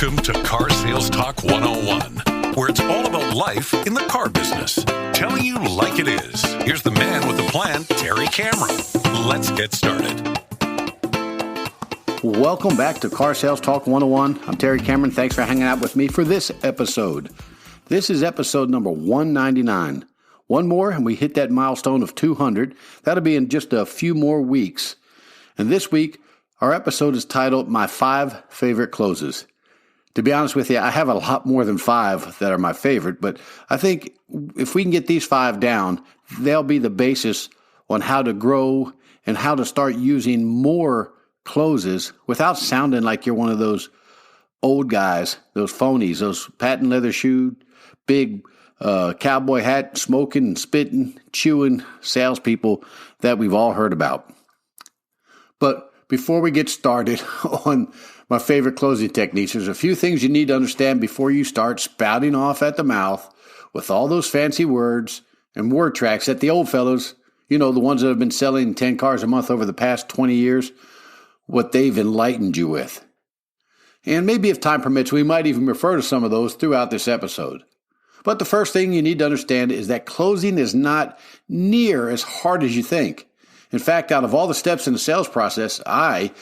Welcome to Car Sales Talk 101, where it's all about life in the car business. Telling you like it is. Here's the man with the plan, Terry Cameron. Let's get started. Welcome back to Car Sales Talk 101. I'm Terry Cameron. Thanks for hanging out with me for this episode. This is episode number 199. One more and we hit that milestone of 200. That'll be in just a few more weeks. And this week, our episode is titled My 5 Favorite Closes. To be honest with you, I have a lot more than 5 that are my favorite, but I think if we can get these 5 down, they'll be the basis on how to grow and how to start using more closes without sounding like you're one of those old guys, those phonies, those patent leather shoed, big cowboy hat, smoking, spitting, chewing salespeople that we've all heard about. But before we get started on my favorite closing techniques, there's a few things you need to understand before you start spouting off at the mouth with all those fancy words and word tracks that the old fellows, you know, the ones that have been selling 10 cars a month over the past 20 years, what they've enlightened you with. And maybe if time permits, we might even refer to some of those throughout this episode. But the first thing you need to understand is that closing is not near as hard as you think. In fact, out of all the steps in the sales process, I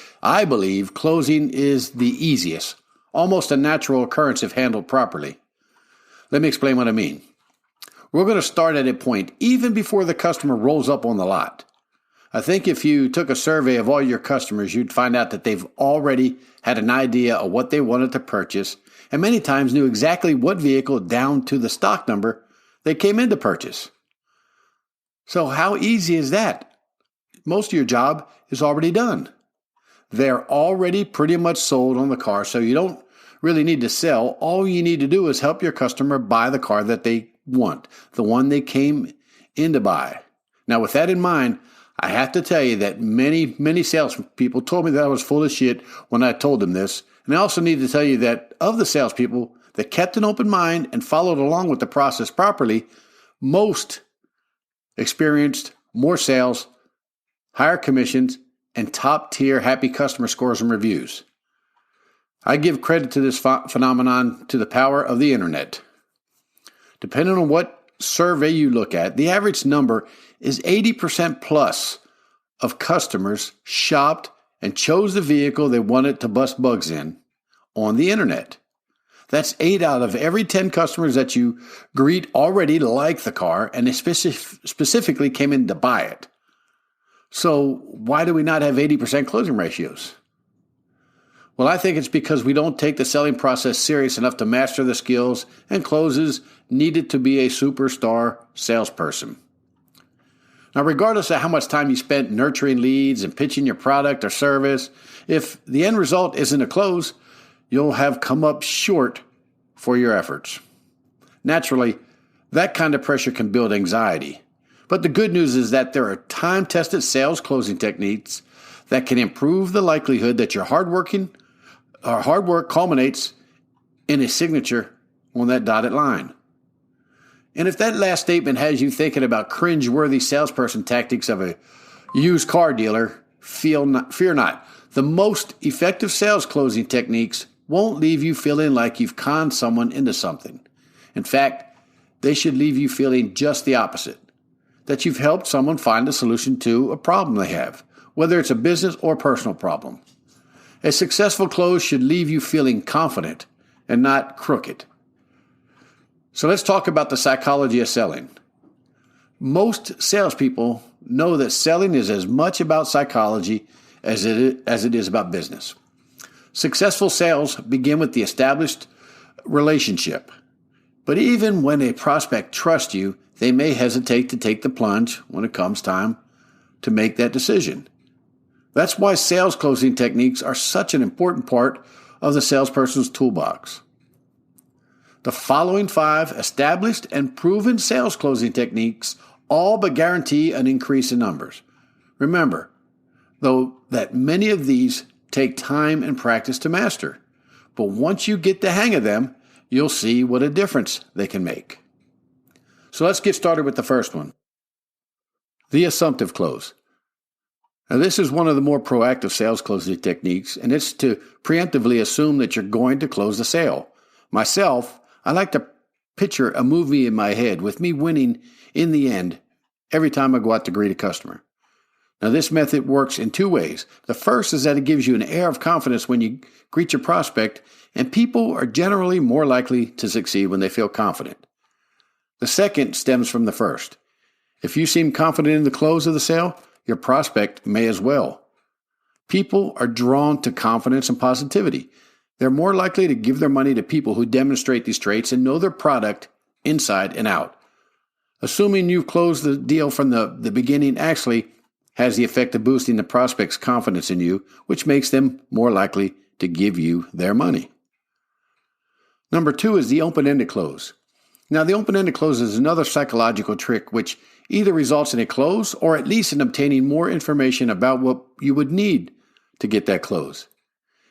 believe closing is the easiest, almost a natural occurrence if handled properly. Let me explain what I mean. We're going to start at a point even before the customer rolls up on the lot. I think if you took a survey of all your customers, you'd find out that they've already had an idea of what they wanted to purchase, and many times knew exactly what vehicle down to the stock number they came in to purchase. So how easy is that? Most of your job is already done. They're already pretty much sold on the car, so you don't really need to sell. All you need to do is help your customer buy the car that they want, the one they came in to buy. Now, with that in mind, I have to tell you that many salespeople told me that I was full of shit when I told them this. And I also need to tell you that of the salespeople that kept an open mind and followed along with the process properly, most experienced more sales, higher commissions, and top-tier happy customer scores and reviews. I give credit to this phenomenon to the power of the internet. Depending on what survey you look at, the average number is 80% plus of customers shopped and chose the vehicle they wanted to bust bugs in on the internet. That's 8 out of every 10 customers that you greet already like the car and they specifically came in to buy it. So why do we not have 80% closing ratios? Well, I think it's because we don't take the selling process serious enough to master the skills and closes needed to be a superstar salesperson. Now, regardless of how much time you spent nurturing leads and pitching your product or service, if the end result isn't a close, you'll have come up short for your efforts. Naturally, that kind of pressure can build anxiety. But the good news is that there are time-tested sales closing techniques that can improve the likelihood that your hard work culminates in a signature on that dotted line. And if that last statement has you thinking about cringe-worthy salesperson tactics of a used car dealer, fear not. The most effective sales closing techniques won't leave you feeling like you've conned someone into something. In fact, they should leave you feeling just the opposite. That you've helped someone find a solution to a problem they have, whether it's a business or personal problem. A successful close should leave you feeling confident and not crooked. So let's talk about the psychology of selling. Most salespeople know that selling is as much about psychology as it is about business. Successful sales begin with the established relationship. But even when a prospect trusts you, they may hesitate to take the plunge when it comes time to make that decision. That's why sales closing techniques are such an important part of the salesperson's toolbox. The following 5 established and proven sales closing techniques all but guarantee an increase in numbers. Remember, though, that many of these take time and practice to master. But once you get the hang of them, you'll see what a difference they can make. So let's get started with the first one. The assumptive close. Now, this is one of the more proactive sales closing techniques, and it's to preemptively assume that you're going to close the sale. Myself, I like to picture a movie in my head with me winning in the end every time I go out to greet a customer. Now, this method works in two ways. The first is that it gives you an air of confidence when you greet your prospect, and people are generally more likely to succeed when they feel confident. The second stems from the first. If you seem confident in the close of the sale, your prospect may as well. People are drawn to confidence and positivity. They're more likely to give their money to people who demonstrate these traits and know their product inside and out. Assuming you've closed the deal from the beginning actually has the effect of boosting the prospect's confidence in you, which makes them more likely to give you their money. Number 2 is the open-ended close. Now, the open-ended close is another psychological trick which either results in a close or at least in obtaining more information about what you would need to get that close.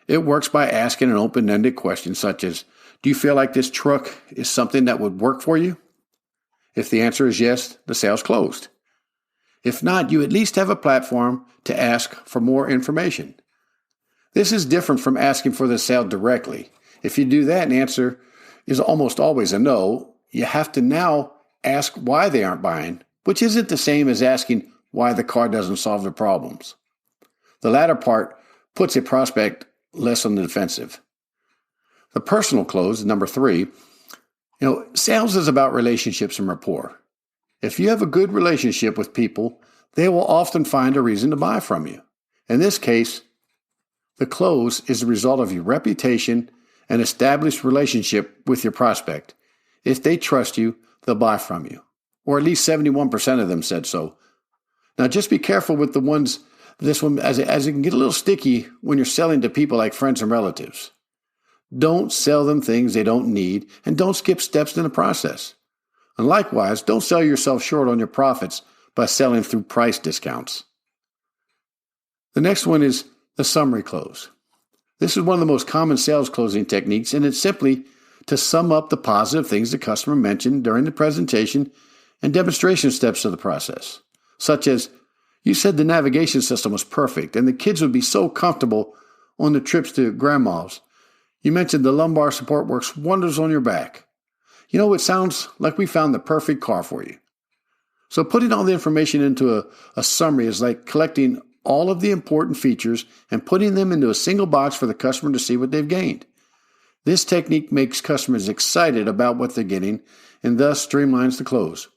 It works by asking an open-ended question such as, do you feel like this truck is something that would work for you? If the answer is yes, the sale's closed. If not, you at least have a platform to ask for more information. This is different from asking for the sale directly. If you do that and the answer is almost always a no, you have to now ask why they aren't buying, which isn't the same as asking why the car doesn't solve their problems. The latter part puts a prospect less on the defensive. The personal close, number 3, sales is about relationships and rapport. If you have a good relationship with people, they will often find a reason to buy from you. In this case, the close is the result of your reputation and established relationship with your prospect. If they trust you, they'll buy from you. Or at least 71% of them said so. Now, just be careful with the ones, this one, as it can get a little sticky when you're selling to people like friends and relatives. Don't sell them things they don't need, and don't skip steps in the process. And likewise, don't sell yourself short on your profits by selling through price discounts. The next one is the summary close. This is one of the most common sales closing techniques, and it's simply to sum up the positive things the customer mentioned during the presentation and demonstration steps of the process, such as, you said the navigation system was perfect and the kids would be so comfortable on the trips to grandma's. You mentioned the lumbar support works wonders on your back. It sounds like we found the perfect car for you. So putting all the information into a summary is like collecting all of the important features and putting them into a single box for the customer to see what they've gained. This technique makes customers excited about what they're getting and thus streamlines the close.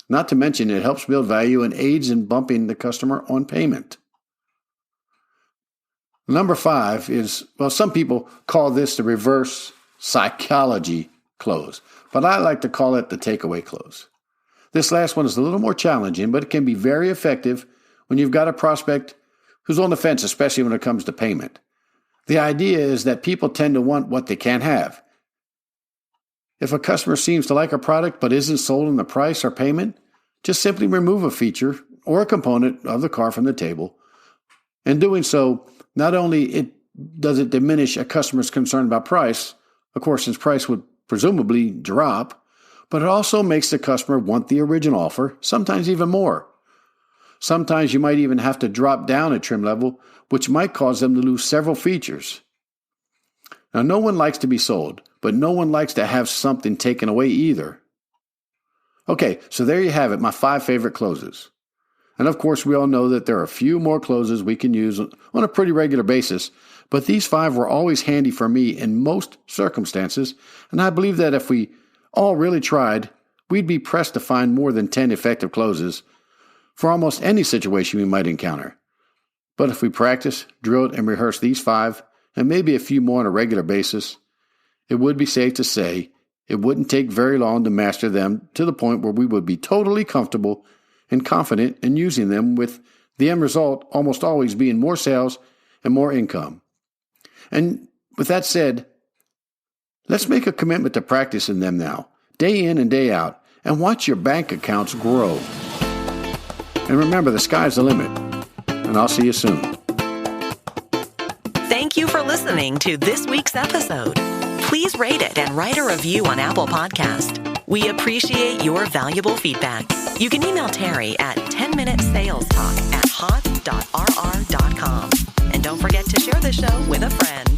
Not to mention, it helps build value and aids in bumping the customer on payment. Number 5 is, some people call this the reverse psychology close, but I like to call it the takeaway close. This last one is a little more challenging, but it can be very effective when you've got a prospect who's on the fence, especially when it comes to payment. The idea is that people tend to want what they can't have. If a customer seems to like a product but isn't sold on the price or payment, just simply remove a feature or a component of the car from the table. In doing so, not only does it diminish a customer's concern about price, of course, since price would presumably drop, but it also makes the customer want the original offer, sometimes even more. Sometimes you might even have to drop down a trim level, which might cause them to lose several features. Now, no one likes to be sold, but no one likes to have something taken away either. Okay, so there you have it, my 5 favorite closes. And of course, we all know that there are a few more closes we can use on a pretty regular basis, but these 5 were always handy for me in most circumstances, and I believe that if we all really tried, we'd be pressed to find more than 10 effective closes for almost any situation we might encounter. But if we practice, drilled, and rehearse these 5, and maybe a few more on a regular basis, it would be safe to say it wouldn't take very long to master them to the point where we would be totally comfortable and confident in using them, with the end result almost always being more sales and more income. And with that said, let's make a commitment to practicing them now, day in and day out, and watch your bank accounts grow. And remember, the sky's the limit. And I'll see you soon. Thank you for listening to this week's episode. Please rate it and write a review on Apple Podcast. We appreciate your valuable feedback. You can email Terry at 10minutessalestalk@hot.rr.com. And don't forget to share the show with a friend.